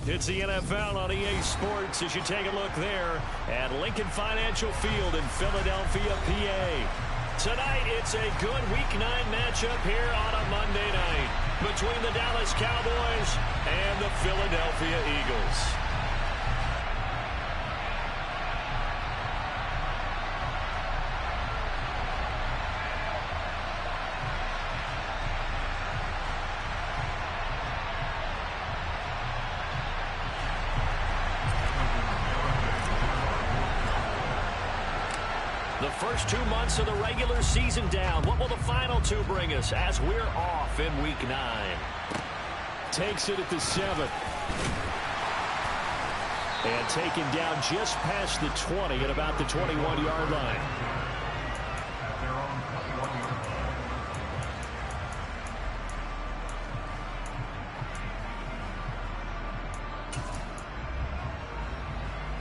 It's the NFL on EA Sports as you take a look there at Lincoln Financial Field in Philadelphia, PA. Tonight, it's a good Week 9 matchup here on a Monday night between the Dallas Cowboys and the Philadelphia Eagles. The first 2 months of the regular season down. What will the final two bring us as we're off in Week 9? Takes it at the 7. And taken down just past the 20 at about the 21-yard line.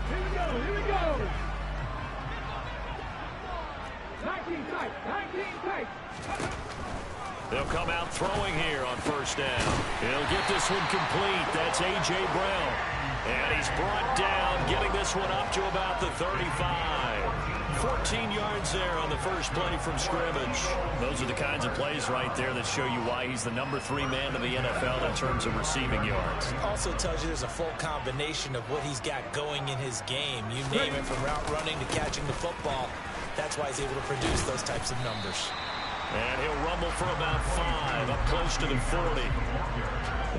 Here we go. 19 tight. They'll come out throwing here on first down. He'll get this one complete. That's A.J. Brown. And he's brought down, getting this one up to about the 35. 14 yards there on the first play from scrimmage. Those are the kinds of plays right there that show you why he's the number 3 man in the NFL in terms of receiving yards. Also tells you there's a full combination of what he's got going in his game. You name it, from route running to catching the football. That's why he's able to produce those types of numbers. And he'll rumble for about 5, up close to the 40.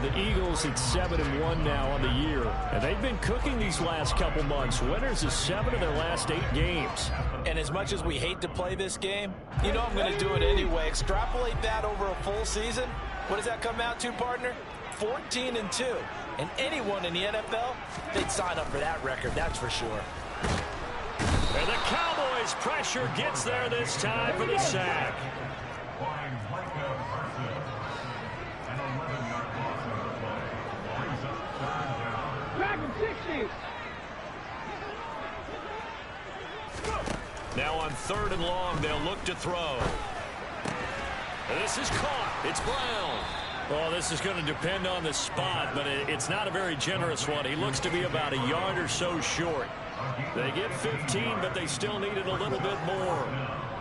The Eagles at 7-1 now on the year. And they've been cooking these last couple months. Winners of 7 of their last 8 games. And as much as we hate to play this game, you know I'm going to do it anyway. Extrapolate that over a full season. What does that come out to, partner? 14-2. And anyone in the NFL, they'd sign up for that record, that's for sure. And the Cowboys' pressure gets there this time for the sack. Now on 3rd and long, they'll look to throw. And this is caught. It's Brown. Well, this is going to depend on the spot, but it's not a very generous one. He looks to be about a yard or so short. They get 15, but they still needed a little bit more.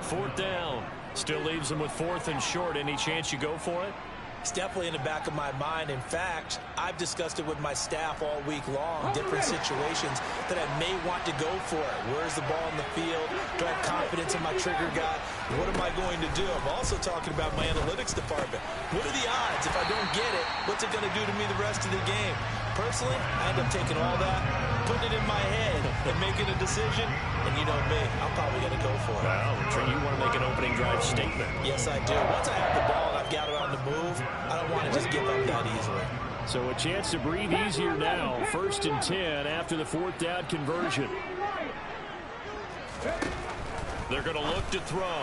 4th down. Still leaves them with 4th and short. Any chance you go for it? It's definitely in the back of my mind. In fact, I've discussed it with my staff all week long, different situations that I may want to go for it. Where's the ball in the field? Do I have confidence in my trigger guy? What am I going to do? I'm also talking about my analytics department. What are the odds? If I don't get it, what's it going to do to me the rest of the game? Personally, I end up taking all that, putting it in my head, and making a decision. And you know me, I'm probably going to go for it. Well, Trey, you want to make an opening drive statement. Yes, I do. Once I have the ball and I've got it on the move, I don't want to just give up that easily. So a chance to breathe easier now. 1st and 10 after the 4th down conversion. They're going to look to throw.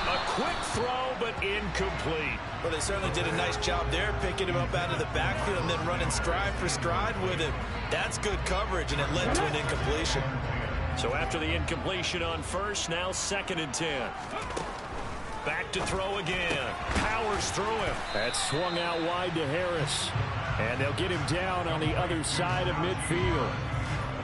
A quick throw, but incomplete. Well, they certainly did a nice job there, picking him up out of the backfield and then running stride for stride with him. That's good coverage, and it led to an incompletion. So after the incompletion on 1st, now 2nd and 10. Back to throw again. Powers through him. That swung out wide to Harris. And they'll get him down on the other side of midfield.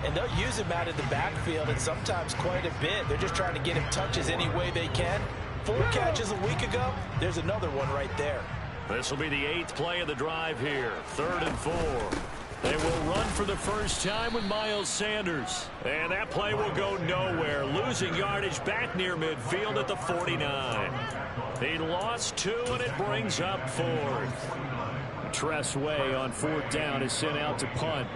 And they'll use him out of the backfield, and sometimes quite a bit. They're just trying to get him touches any way they can. 4 catches a week ago. There's another one right there. This will be the 8th play of the drive here. 3rd and 4. They will run for the first time with Miles Sanders. And that play will go nowhere. Losing yardage back near midfield at the 49. He lost 2, and it brings up 4th. Tress Way on 4th down is sent out to punt.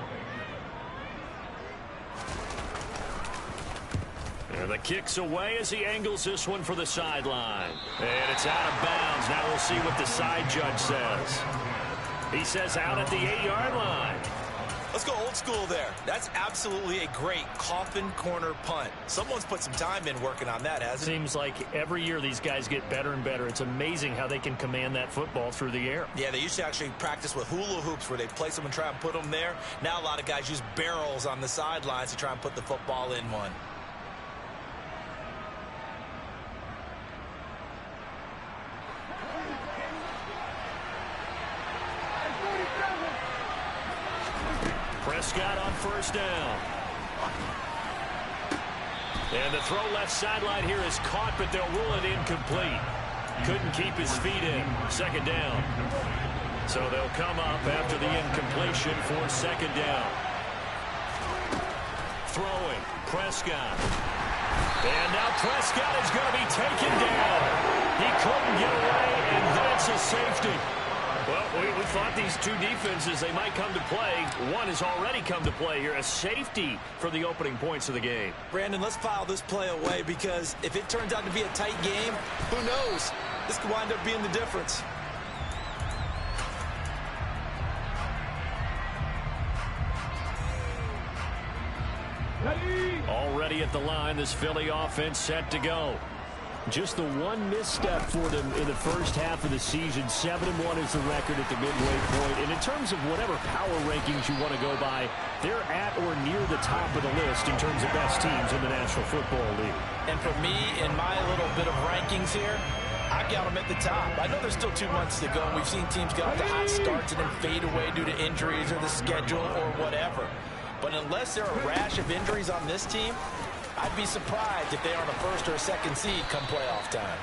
And the kick's away as he angles this one for the sideline. And it's out of bounds. Now we'll see what the side judge says. He says out at the 8-yard line. Let's go old school there. That's absolutely a great coffin corner punt. Someone's put some time in working on that, hasn't it? Seems like every year these guys get better and better. It's amazing how they can command that football through the air. Yeah, they used to actually practice with hula hoops where they place them and try and put them there. Now a lot of guys use barrels on the sidelines to try and put the football in one. first down. And the throw left sideline here is caught, but they'll rule it incomplete. Couldn't keep his feet in. Second down. So they'll come up after the incompletion for second down. Throwing. Prescott. And now Prescott is going to be taken down. He couldn't get away, and that's a safety. Well, we thought these two defenses, they might come to play. One has already come to play here. A safety for the opening points of the game. Brandon, let's file this play away because if it turns out to be a tight game, who knows? This could wind up being the difference. Ready. Already at the line, this Philly offense set to go. Just the one misstep for them in the first half of the season. 7-1 is the record at the midway point. And in terms of whatever power rankings you want to go by, they're at or near the top of the list in terms of best teams in the National Football League. And for me, in my little bit of rankings here, I've got them at the top. I know there's still 2 months to go, and we've seen teams get off to hot starts and then fade away due to injuries or the schedule or whatever. But unless there are a rash of injuries on this team, I'd be surprised if they aren't a first or a second seed come playoff time.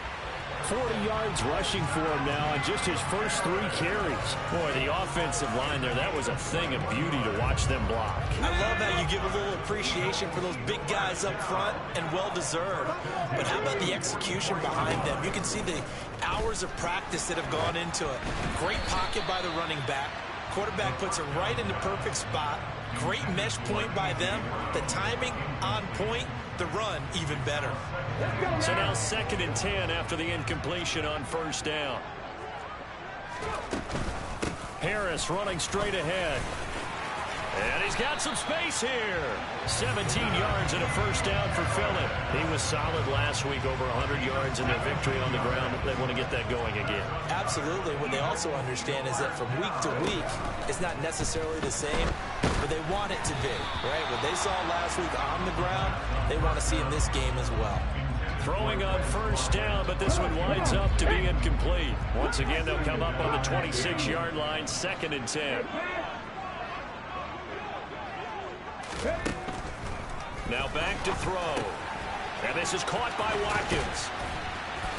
40 yards rushing for him now on just his first 3 carries. Boy, the offensive line there, that was a thing of beauty to watch them block. I love how you give a little appreciation for those big guys up front, and well-deserved. But how about the execution behind them? You can see the hours of practice that have gone into it. Great pocket by the running back. Quarterback puts it right in the perfect spot. Great mesh point by them. The timing on point. The run even better. So now 2nd and 10 after the incompletion on first down. Harris running straight ahead. And he's got some space here. 17 yards and a first down for Philly. He was solid last week, over 100 yards in their victory on the ground. They want to get that going again. Absolutely. What they also understand is that from week to week, it's not necessarily the same, but they want it to be, right? What they saw last week on the ground, they want to see in this game as well. Throwing on first down, but this one winds up to be incomplete. Once again, they'll come up on the 26-yard line, 2nd and 10. Now back to throw. And this is caught by Watkins.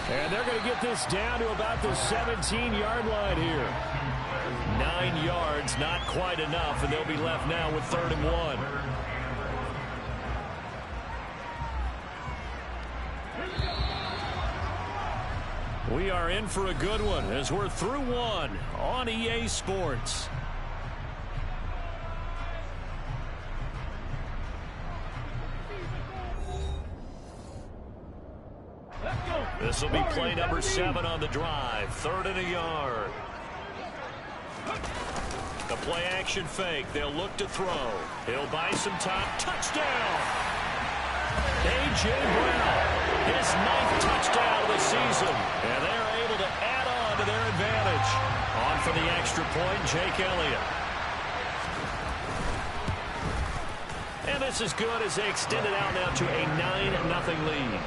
And they're going to get this down to about the 17-yard line here. 9 yards, not quite enough, and they'll be left now with 3rd and 1. We are in for a good one as we're through one on EA Sports. This will be play number 7 on the drive. 3rd and a yard. The play action fake. They'll look to throw. He'll buy some time. Touchdown! A.J. Brown. His 9th touchdown of the season. And they're able to add on to their advantage. On for the extra point, Jake Elliott. And this is good as they extend it out now to a 9-0 lead.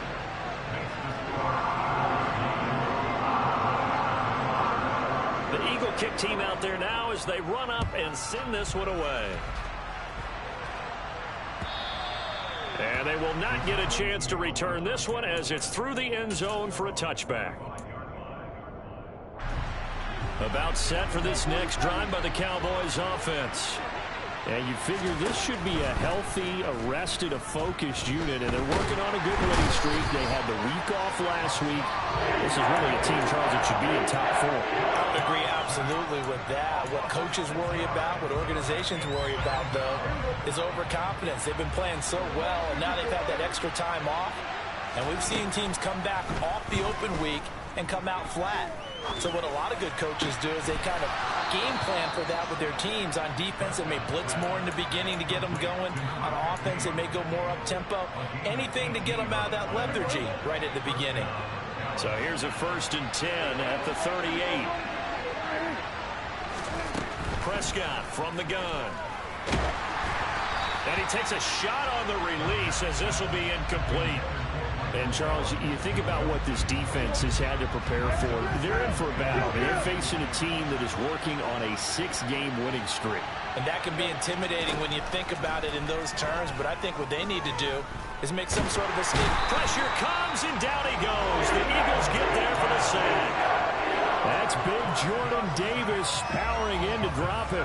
The Eagle kick team out there now as they run up and send this one away. And they will not get a chance to return this one as it's through the end zone for a touchback. About set for this next drive by the Cowboys offense. And you figure this should be a healthy, arrested, a focused unit, and they're working on a good winning streak. They had the week off last week. This is really a team, Charles, that should be in top 4. I would agree absolutely with that. What coaches worry about, what organizations worry about, though, is overconfidence. They've been playing so well, and now they've had that extra time off. And we've seen teams come back off the open week and come out flat. So what a lot of good coaches do is they kind of game plan for that with their teams. On defense, they may blitz more in the beginning to get them going. On offense, they may go more up-tempo. Anything to get them out of that lethargy right at the beginning. So here's a 1st and 10 at the 38. Prescott from the gun. And he takes a shot on the release as this will be incomplete. And, Charles, you think about what this defense has had to prepare for. They're in for a battle. They're facing a team that is working on a 6-game winning streak. And that can be intimidating when you think about it in those terms, but I think what they need to do is make some sort of escape. Pressure comes, and down he goes. The Eagles get there for the sack. That's big Jordan Davis powering in to drop him.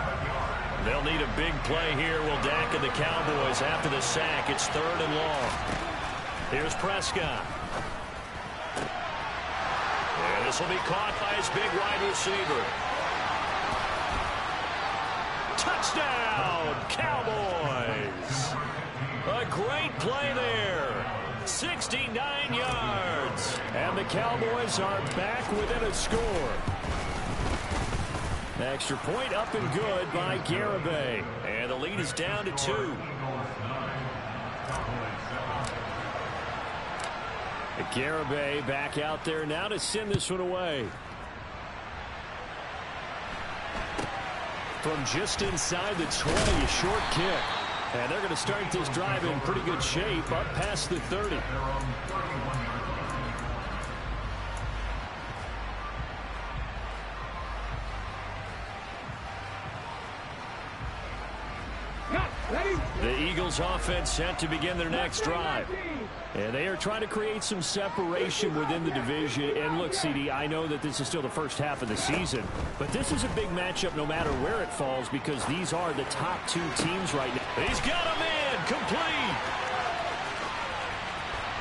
They'll need a big play here. Will Dak and the Cowboys after the sack. It's 3rd and long. Here's Prescott. And this will be caught by his big wide receiver. Touchdown, Cowboys. A great play there. 69 yards. And the Cowboys are back within a score. Extra point up and good by Garibay. And the lead is down to 2. Garibay back out there now to send this one away. From just inside the 20, a short kick. And they're going to start this drive in pretty good shape up past the 30. The Eagles offense set to begin their next drive. And they are trying to create some separation within the division. And look, CD, I know that this is still the first half of the season, but this is a big matchup no matter where it falls because these are the top 2 teams right now. He's got him in. Complete.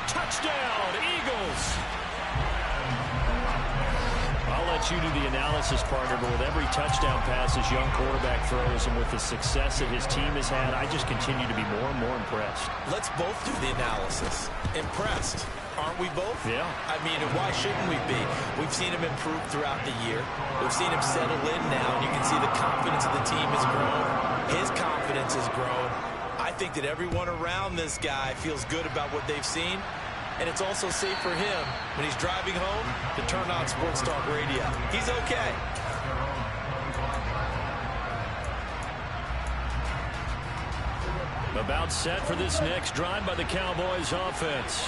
Touchdown, Eagles. I'll let you do the analysis, partner, but with every touchdown pass his young quarterback throws and with the success that his team has had, I just continue to be more and more impressed. Let's both do the analysis. Impressed. Aren't we both? Yeah. I mean, why shouldn't we be? We've seen him improve throughout the year. We've seen him settle in now, and you can see the confidence of the team has grown. His confidence has grown. I think that everyone around this guy feels good about what they've seen. And it's also safe for him when he's driving home to turn on Sports Talk Radio. He's okay. About set for this next drive by the Cowboys offense.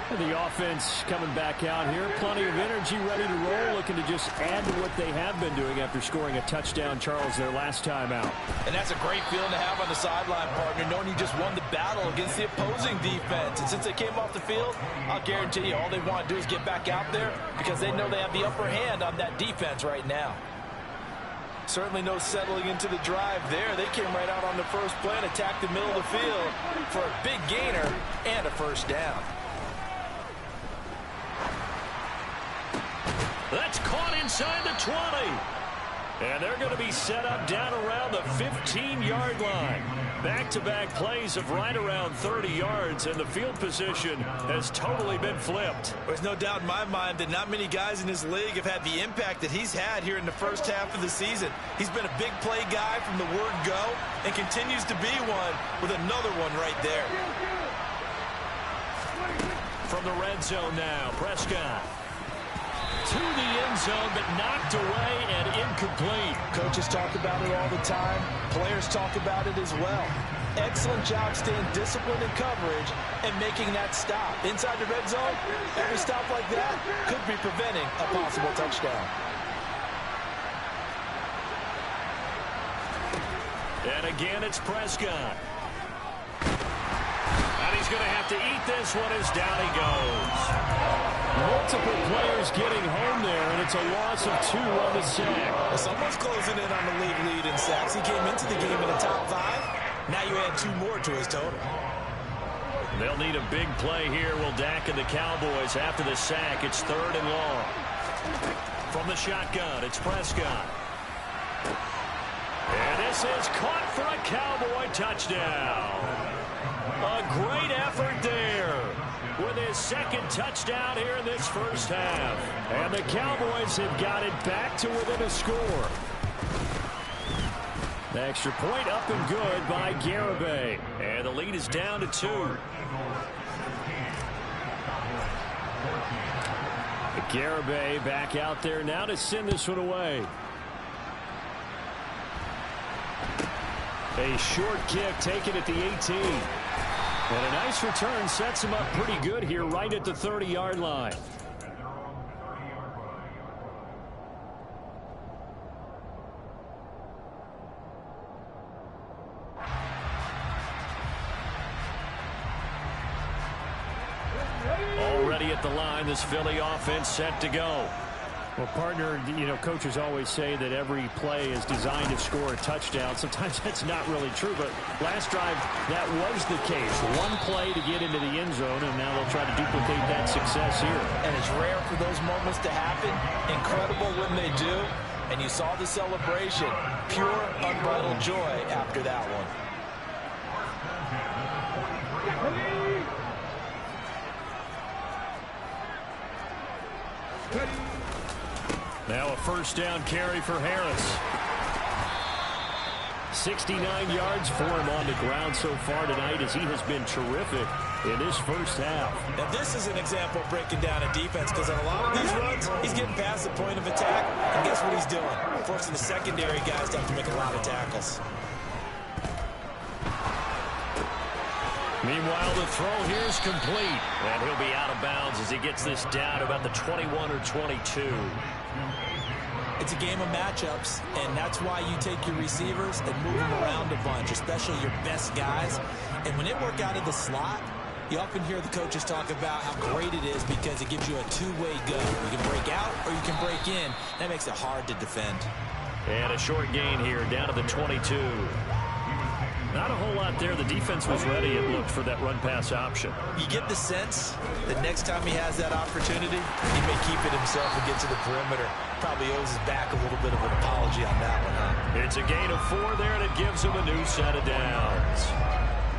And the offense coming back out here. Plenty of energy, ready to roll, looking to just add to what they have been doing after scoring a touchdown, Charles, their last time out. And that's a great feeling to have on the sideline, partner, knowing you just won the battle against the opposing defense. And since they came off the field, I'll guarantee you all they want to do is get back out there because they know they have the upper hand on that defense right now. Certainly no settling into the drive there. They came right out on the first play and attacked the middle of the field for a big gainer and a first down. That's caught inside the 20. And they're going to be set up down around the 15-yard line. Back-to-back plays of right around 30 yards, and the field position has totally been flipped. There's no doubt in my mind that not many guys in this league have had the impact that he's had here in the first half of the season. He's been a big play guy from the word go and continues to be one with another one right there. From the red zone now, Prescott. To the end zone, but knocked away and incomplete. Coaches talk about it all the time. Players talk about it as well. Excellent job staying disciplined in coverage and making that stop. Inside the red zone, every stop like that could be preventing a possible touchdown. And again, it's Prescott. And he's going to have to eat this one as down he goes. Multiple players getting home there, and it's a loss of 2 on the sack. Well, someone's closing in on the league lead in sacks. He came into the game in the top 5. Now you add 2 more to his total. They'll need a big play here. Will Dak and the Cowboys after the sack. It's 3rd and long. From the shotgun, it's Prescott. And this is caught for a Cowboy touchdown. A great effort there with his second touchdown here in this first half. And the Cowboys have got it back to within a score. The extra point up and good by Garibay. And the lead is down to 2. Garibay back out there now to send this one away. A short kick taken at the 18. And a nice return sets him up pretty good here right at the 30-yard line. Already at the line, this Philly offense set to go. Well, partner, coaches always say that every play is designed to score a touchdown. Sometimes that's not really true, but last drive, that was the case. One play to get into the end zone, and now they'll try to duplicate that success here. And it's rare for those moments to happen. Incredible when they do. And you saw the celebration. Pure, unbridled joy after that one. Now a first down carry for Harris. 69 yards for him on the ground so far tonight as he has been terrific in this first half. Now this is an example of breaking down a defense, because on a lot of these runs, he's getting past the point of attack, and guess what he's doing? Forcing the secondary guys to have to make a lot of tackles. Meanwhile, the throw here is complete, and he'll be out of bounds as he gets this down about the 21 or 22. It's a game of matchups, and that's why you take your receivers and move them around a bunch, especially your best guys. And when they work out of the slot, you often hear the coaches talk about how great it is because it gives you a two-way go. You can break out or you can break in. That makes it hard to defend. And a short gain here down to the 22. Not a whole lot there. The defense was ready, it looked, for that run-pass option. You get the sense that next time he has that opportunity, he may keep it himself and get to the perimeter. Probably owes his back a little bit of an apology on that one, huh? It's a gain of 4 there, and it gives him a new set of downs.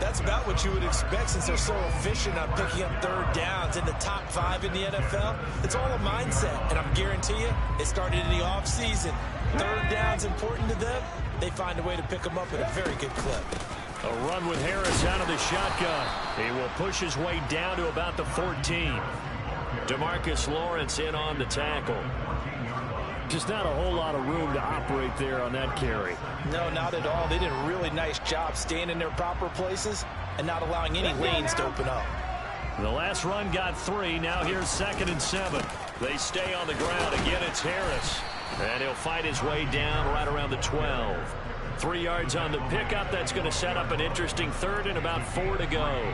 That's about what you would expect since they're so efficient on picking up third downs in the top 5 in the NFL. It's all a mindset, and I'm guarantee you, it started in the offseason. Third down's important to them. They find a way to pick them up at a very good clip. A run with Harris out of the shotgun. He will push his way down to about the 14. DeMarcus Lawrence in on the tackle. Just not a whole lot of room to operate there on that carry. No, not at all. They did a really nice job staying in their proper places and not allowing any lanes to open up. The last run got 3. Now here's 2nd and 7. They stay on the ground. Again, it's Harris. And he'll fight his way down right around the 12. 3 yards on the pickup. That's going to set up an interesting 3rd and about 4 to go.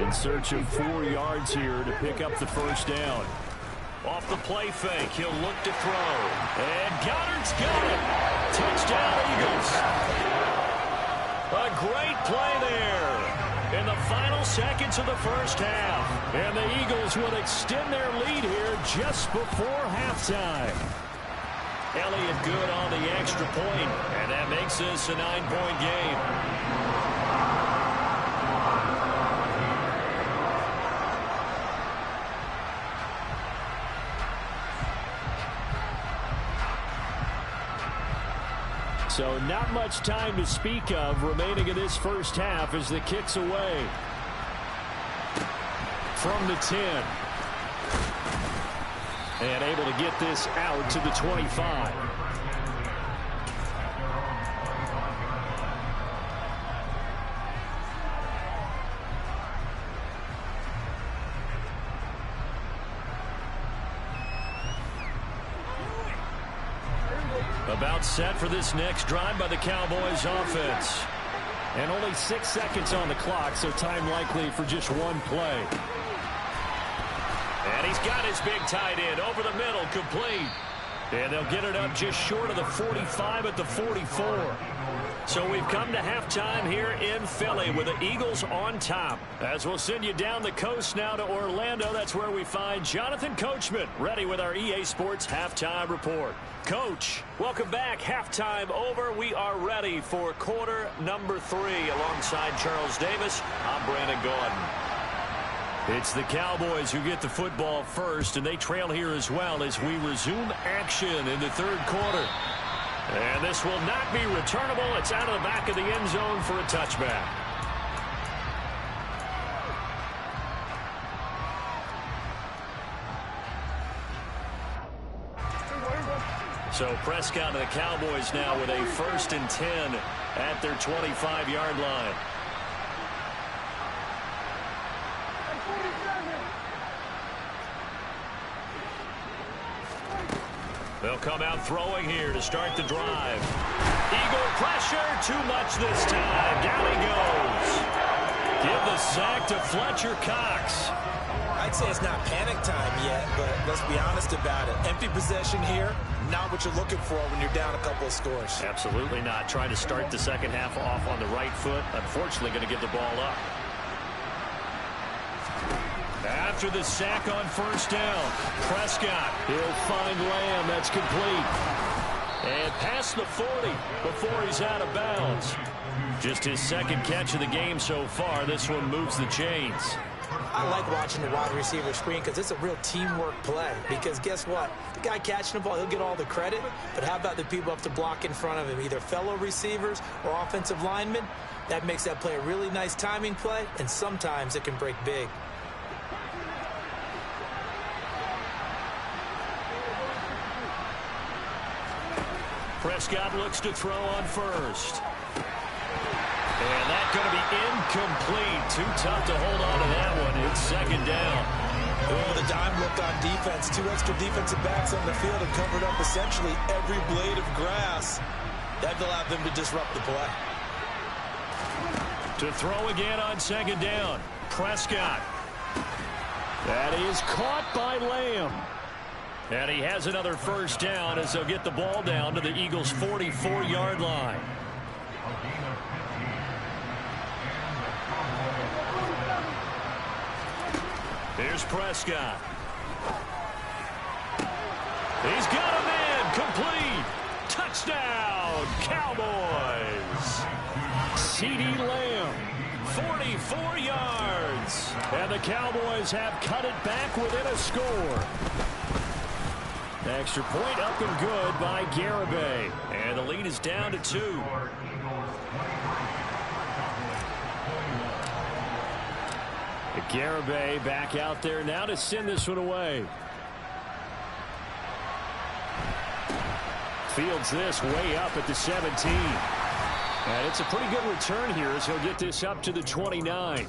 In search of 4 yards here to pick up the first down. Off the play fake, he'll look to throw. And Goddard's got it. Touchdown, Eagles. A great play there in the final seconds of the first half. And the Eagles will extend their lead here just before halftime. Elliott good on the extra point, and that makes this a 9-point game. So not much time to speak of remaining in this first half as the kick's away. From the 10. And able to get this out to the 25. About set for this next drive by the Cowboys offense. And only 6 seconds on the clock, so time likely for just one play. And he's got his big tight end over the middle, complete. And they'll get it up just short of the 45 at the 44. So we've come to halftime here in Philly with the Eagles on top. As we'll send you down the coast now to Orlando, that's where we find Jonathan Coachman ready with our EA Sports Halftime Report. Coach, welcome back. Halftime over. We are ready for quarter number 3 alongside Charles Davis. I'm Brandon Gordon. It's the Cowboys who get the football first, and they trail here as well as we resume action in the third quarter. And this will not be returnable. It's out of the back of the end zone for a touchback. So Prescott and the Cowboys now with a 1st and 10 at their 25-yard line. They'll come out throwing here to start the drive. Eagle pressure, too much this time. Down he goes. Give the sack to Fletcher Cox. I'd say it's not panic time yet, but let's be honest about it. Empty possession here, not what you're looking for when you're down a couple of scores. Absolutely not. Trying to start the second half off on the right foot. Unfortunately, going to give the ball up. After the sack on first down, Prescott. He'll find Lamb. That's complete. And past the 40 before he's out of bounds. Just his second catch of the game so far. This one moves the chains. I like watching the wide receiver screen because it's a real teamwork play. Because guess what? The guy catching the ball, he'll get all the credit. But how about the people up to block in front of him, either fellow receivers or offensive linemen? That makes that play a really nice timing play, and sometimes it can break big. Prescott looks to throw on first. And that's going to be incomplete. Too tough to hold on to that one. It's second down. Oh, the dime look on defense. 2 extra defensive backs on the field and covered up essentially every blade of grass. That allowed them to disrupt the play. To throw again on second down. Prescott. That is caught by Lamb. And he has another first down as they'll get the ball down to the Eagles' 44-yard line. Here's Prescott. He's got a man. Complete. Touchdown, Cowboys. CeeDee Lamb. 44 yards. And the Cowboys have cut it back within a score. Extra point up and good by Garibay. And the lead is down to 2. Garibay back out there now to send this one away. Fields this way up at the 17. And it's a pretty good return here as he'll get this up to the 29.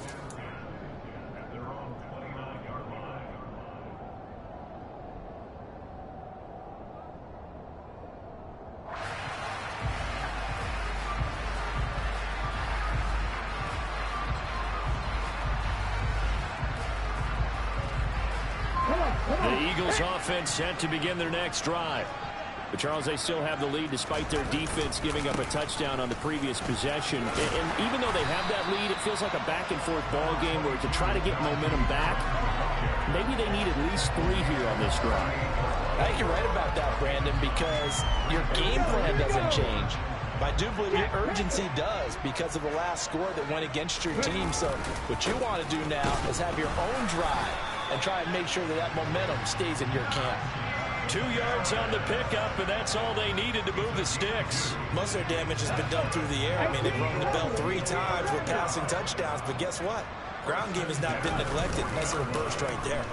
The Eagles offense set to begin their next drive. But, Charles, they still have the lead despite their defense giving up a touchdown on the previous possession. And even though they have that lead, it feels like a back-and-forth ball game where to try to get momentum back, maybe they need at least 3 here on this drive. I think you're right about that, Brandon, because your game plan doesn't change. But I do believe your urgency does because of the last score that went against your team. So what you want to do now is have your own drive and try and make sure that that momentum stays in your camp. 2 yards on the pickup, and that's all they needed to move the sticks. Most of their damage has been done through the air. I mean, they've rung the bell 3 times with passing touchdowns, but guess what? Ground game has not been neglected. Nice little burst right there.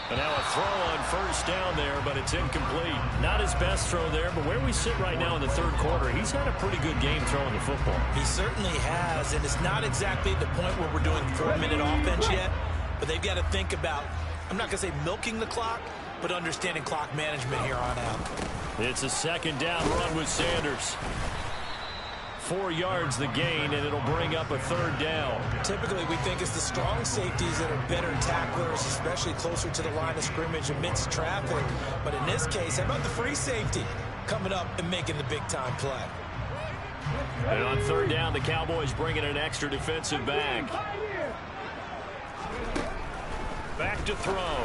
And now a throw on first down there, but it's incomplete. Not his best throw there, but where we sit right now in the third quarter, he's had a pretty good game throwing the football. He certainly has, and it's not exactly the point where we're doing 4-minute offense yet, but they've got to think about, I'm not going to say milking the clock, but understanding clock management here on out. It's a second down run with Sanders. 4 yards the gain, and it'll bring up a third down. Typically, we think it's the strong safeties that are better tacklers, especially closer to the line of scrimmage amidst traffic. But in this case, how about the free safety coming up and making the big-time play? And on third down, the Cowboys bring in an extra defensive back. Back to throw.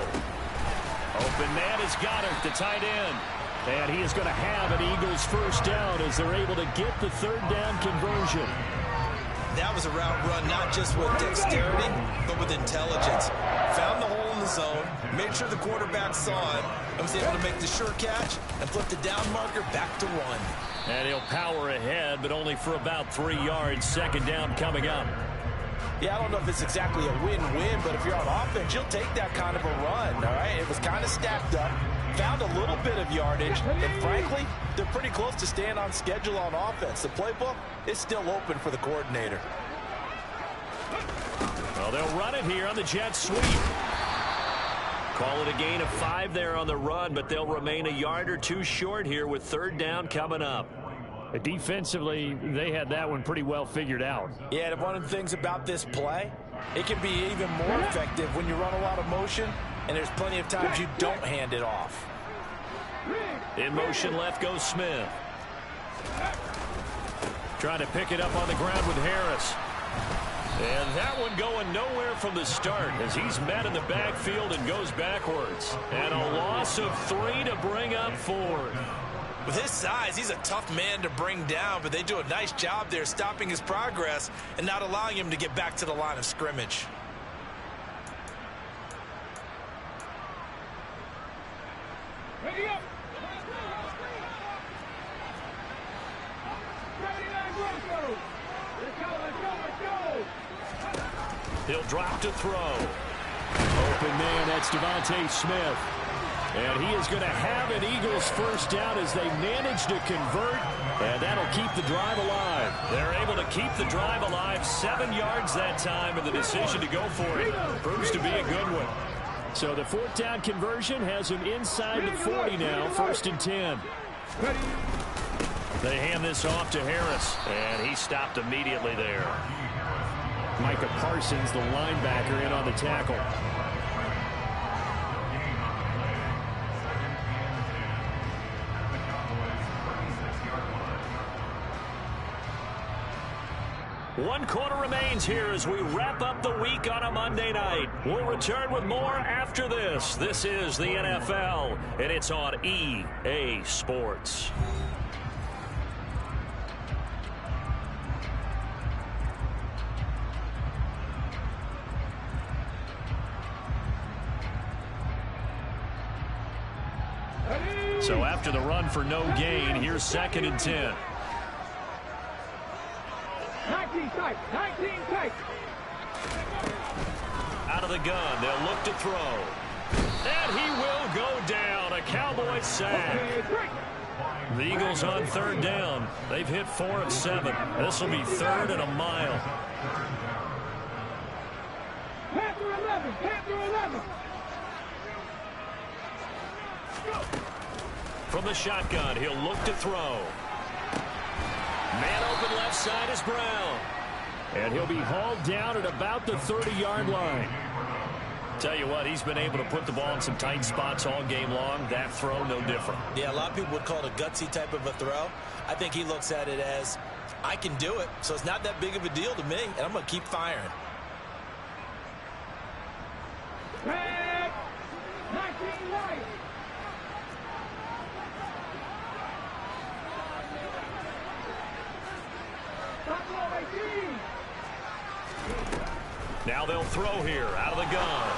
Open man has got it, the tight end. And he is going to have an Eagles first down as they're able to get the third down conversion. That was a route run not just with dexterity, but with intelligence. Found the hole in the zone, made sure the quarterback saw it, and was able to make the sure catch and flip the down marker back to 1. And he'll power ahead, but only for about 3 yards. Second down coming up. Yeah, I don't know if it's exactly a win-win, but if you're on offense, you'll take that kind of a run, all right? It was kind of stacked up. found a little bit of yardage, and frankly, they're pretty close to staying on schedule on offense. The playbook is still open for the coordinator. Well, they'll run it here on the jet sweep. Call it a gain of 5 there on the run, but they'll remain a yard or two short here with third down coming up. Defensively, they had that one pretty well figured out. Yeah, and one of the things about this play, it can be even more effective when you run a lot of motion, and there's plenty of times you don't hand it off. In motion left goes Smith. Trying to pick it up on the ground with Harris. And that one going nowhere from the start as he's met in the backfield and goes backwards. And a loss of 3 to bring up 4. With his size, he's a tough man to bring down, but they do a nice job there stopping his progress and not allowing him to get back to the line of scrimmage. Ready up. 79 Broncos. Let's go, let's go, let's go. He'll drop to throw. Open man, that's Devontae Smith. And he is going to have an Eagles first down as they manage to convert, and that'll keep the drive alive. They're able to keep the drive alive 7 yards that time, and the decision to go for it proves to be a good one. So the fourth down conversion has him inside the 40 now, 1st and 10. They hand this off to Harris, and he stopped immediately there. Micah Parsons, the linebacker, in on the tackle. One quarter remains here as we wrap up the week on a Monday night. We'll return with more after this. This is the NFL, and it's on EA Sports. So after the run for no gain, here's 2nd and 10. 19 tight, 19 tight. Out of the gun, they'll look to throw. And he will go down. A Cowboys sack. The Eagles on 3rd down. They've hit 4 of 7. This will be 3rd and a mile. Panther 11, Panther 11. From the shotgun, he'll look to throw. Man open left side is Brown. And he'll be hauled down at about the 30-yard line. Tell you what, he's been able to put the ball in some tight spots all game long. That throw, no different. Yeah, a lot of people would call it a gutsy type of a throw. I think he looks at it as, I can do it, so it's not that big of a deal to me, and I'm going to keep firing. Red, 19 right. Now they'll throw here out of the gun.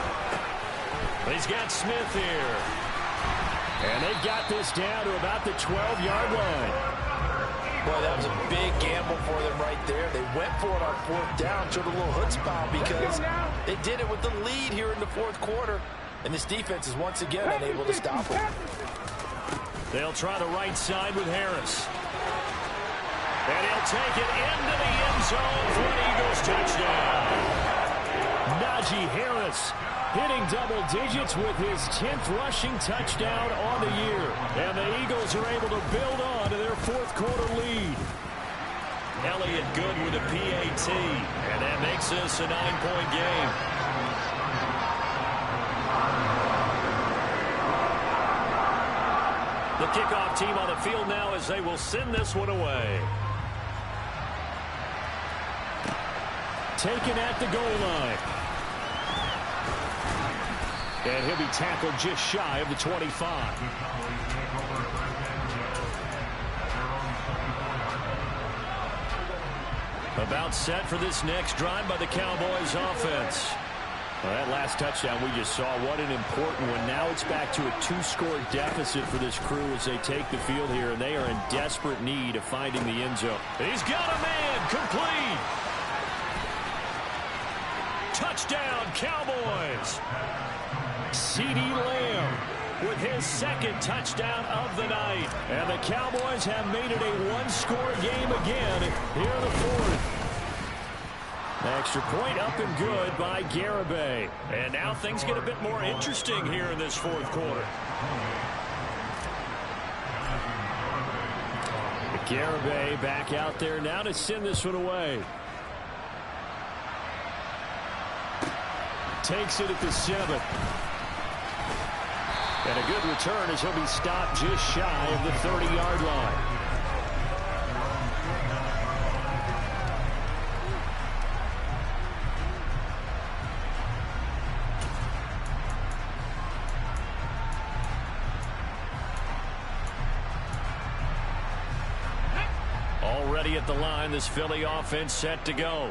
He's got Smith here. And they've got this down to about the 12-yard line. Boy, that was a big gamble for them right there. They went for it on 4th down, showed a little chutzpah because they did it with the lead here in the 4th quarter. And this defense is once again unable to stop them. They'll try the right side with Harris. And he'll take it into the end zone for an Eagles touchdown. Najee Harris hitting double digits with his 10th rushing touchdown on the year. And the Eagles are able to build on to their 4th quarter lead. Elliott good with a PAT. And that makes this a 9-point game. The kickoff team on the field now as they will send this one away. Taken at the goal line. And he'll be tackled just shy of the 25. About set for this next drive by the Cowboys offense. Well, that last touchdown we just saw, what an important one. Now it's back to a 2-score deficit for this crew as they take the field here, and they are in desperate need of finding the end zone. He's got a man complete. Touchdown, Cowboys. CeeDee Lamb with his second touchdown of the night. And the Cowboys have made it a one-score game again here in the fourth. Extra point up and good by Garibay. And now things get a bit more interesting here in this fourth quarter. Garibay back out there now to send this one away. Takes it at the 7. And a good return as he'll be stopped just shy of the 30-yard line. Already at the line, this Philly offense set to go.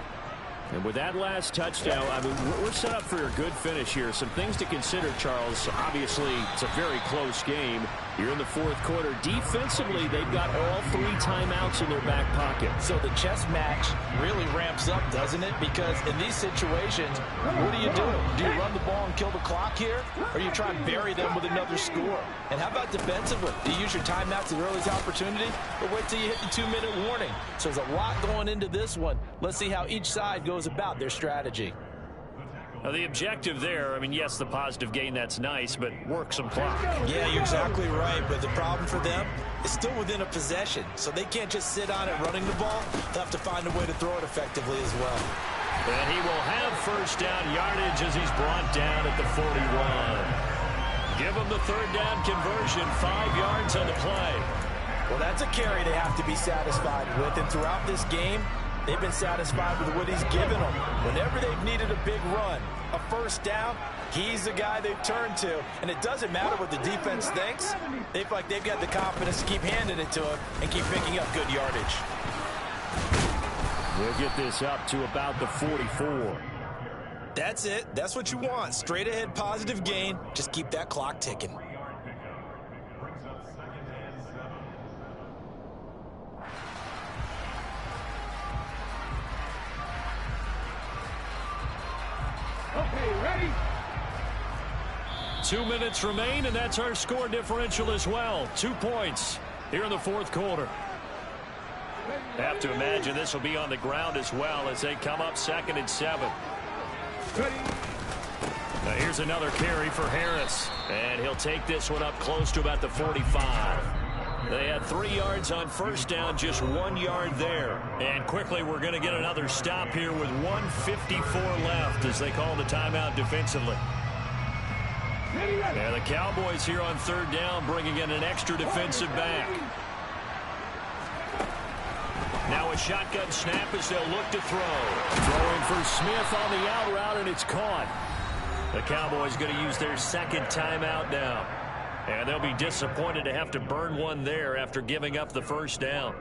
And with that last touchdown, I mean, we're set up for a good finish here. Some things to consider, Charles. Obviously, it's a very close game. You're in the fourth quarter. Defensively, they've got all 3 timeouts in their back pocket. So the chess match really ramps up, doesn't it? Because in these situations, what do you do? Do you run the ball and kill the clock here? Or you try and bury them with another score? And how about defensively? Do you use your timeouts at the earliest opportunity? Or wait till you hit the 2-minute warning? So there's a lot going into this one. Let's see how each side goes about their strategy. Now the objective there, I mean, yes, the positive gain, that's nice, but work some clock. Yeah, you're exactly right, but the problem for them is still within a possession, so they can't just sit on it running the ball. They'll have to find a way to throw it effectively as well. And he will have first down yardage as he's brought down at the 41. Give him the third down conversion, 5 yards on the play. Well, that's a carry they have to be satisfied with, and throughout this game, they've been satisfied with what he's given them. Whenever they've needed a big run, a first down, he's the guy they've turned to. And it doesn't matter what the defense thinks. They feel like they've got the confidence to keep handing it to him and keep picking up good yardage. We'll get this up to about the 44. That's it. That's what you want. Straight ahead positive gain. Just keep that clock ticking. Okay, ready? 2 minutes remain, and that's our score differential as well. 2 points here in the fourth quarter. Have to imagine this will be on the ground as well as they come up 2nd and 7. Ready? Now here's another carry for Harris, and he'll take this one up close to about the 45. They had 3 yards on first down, just 1 yard there. And quickly, we're going to get another stop here with 1:54 left as they call the timeout defensively. And the Cowboys here on third down bringing in an extra defensive back. Now a shotgun snap as they'll look to throw. Throwing for Smith on the out route, and it's caught. The Cowboys going to use their second timeout now. And they'll be disappointed to have to burn one there after giving up the first down.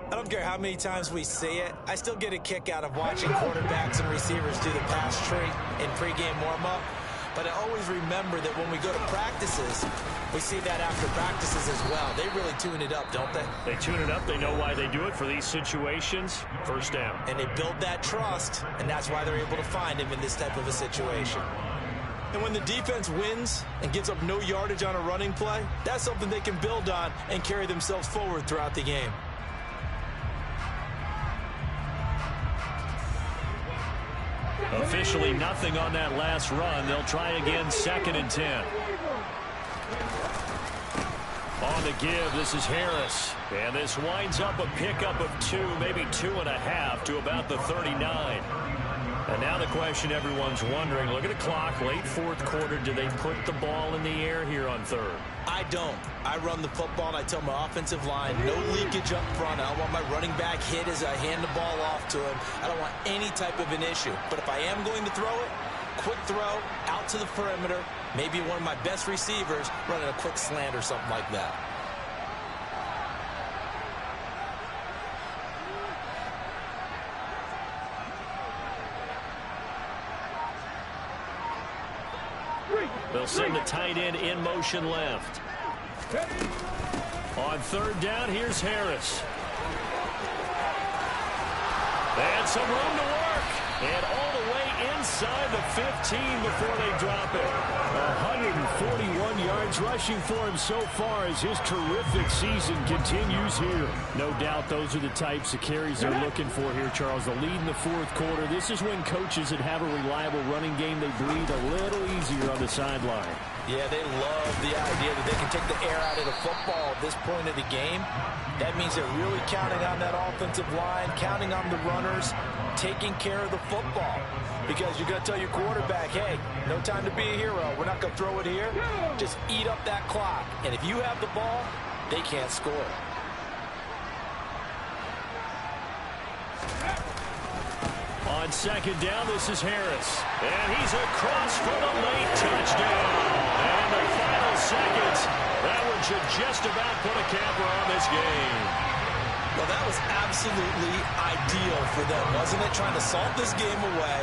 I don't care how many times we say it, I still get a kick out of watching quarterbacks and receivers do the pass tree in pregame warm-up. But I always remember that when we go to practices, we see that after practices as well. They really tune it up, don't they? They tune it up. They know why they do it for these situations. First down. And they build that trust, and that's why they're able to find him in this type of a situation. And when the defense wins and gives up no yardage on a running play, that's something they can build on and carry themselves forward throughout the game. Officially nothing on that last run. They'll try again 2nd and 10. On the give, this is Harris. And this winds up a pickup of 2, maybe 2.5 to about the 39. And now the question everyone's wondering, look at the clock, late fourth quarter, do they put the ball in the air here on third? I don't. I run the football, and I tell my offensive line, no leakage up front. I don't want my running back hit as I hand the ball off to him. I don't want any type of an issue. But if I am going to throw it, quick throw, out to the perimeter, maybe one of my best receivers running a quick slant or something like that. They'll send the tight end in motion left. On third down, here's Harris. And some room to work. And all the way inside the 15 before they drop it. 141 yards rushing for him so far as his terrific season continues here. No doubt those are the types of carries they're looking for here, Charles. The lead in the fourth quarter. This is when coaches that have a reliable running game, they breathe a little easier on the sideline. Yeah, they love the idea that they can take the air out of the football at this point of the game. That means they're really counting on that offensive line, counting on the runners, taking care of the football. Because you're going to tell your quarterback, hey, no time to be a hero. We're not going to throw it here. Just eat up that clock. And if you have the ball, they can't score. On second down, this is Harris. And he's across for the late touchdown. And the final seconds, that one should just about put a capper on this game. Well, that was absolutely ideal for them, wasn't it? Trying to salt this game away.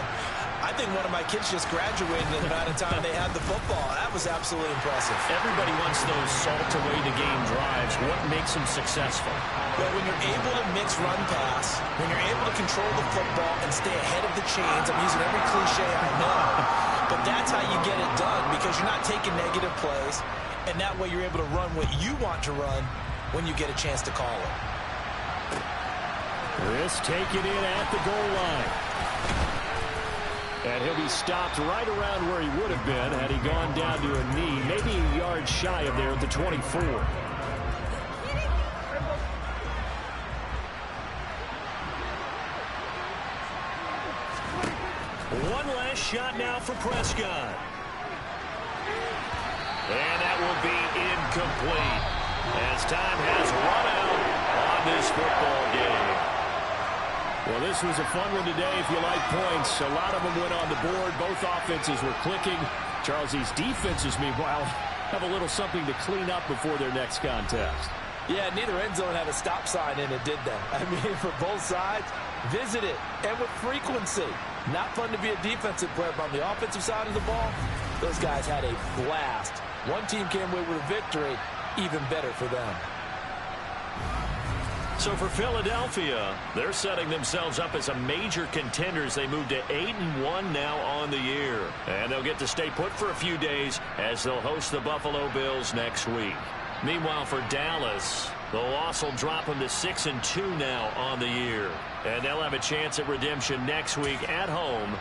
I think one of my kids just graduated in the amount of time they had the football. That was absolutely impressive. Everybody wants those salt-away-the-game drives. What makes them successful? Well, when you're able to mix run-pass, when you're able to control the football and stay ahead of the chains, I'm using every cliche I know, but that's how you get it done because you're not taking negative plays, and that way you're able to run what you want to run when you get a chance to call it. Chris taking it at the goal line. And he'll be stopped right around where he would have been had he gone down to a knee, maybe a yard shy of there at the 24. One last shot now for Prescott. And that will be incomplete as time has run out on this football game. Well, this was a fun one today if you like points. A lot of them went on the board. Both offenses were clicking. Charles, these defenses, meanwhile, have a little something to clean up before their next contest. Yeah, neither end zone had a stop sign in it, did they? I mean, for both sides, visit it, and with frequency. Not fun to be a defensive player, but on the offensive side of the ball, those guys had a blast. One team came away with a victory, even better for them. So for Philadelphia, they're setting themselves up as a major contender as they move to 8-1 now on the year. And they'll get to stay put for a few days as they'll host the Buffalo Bills next week. Meanwhile, for Dallas, the loss will drop them to 6-2 now on the year. And they'll have a chance at redemption next week at home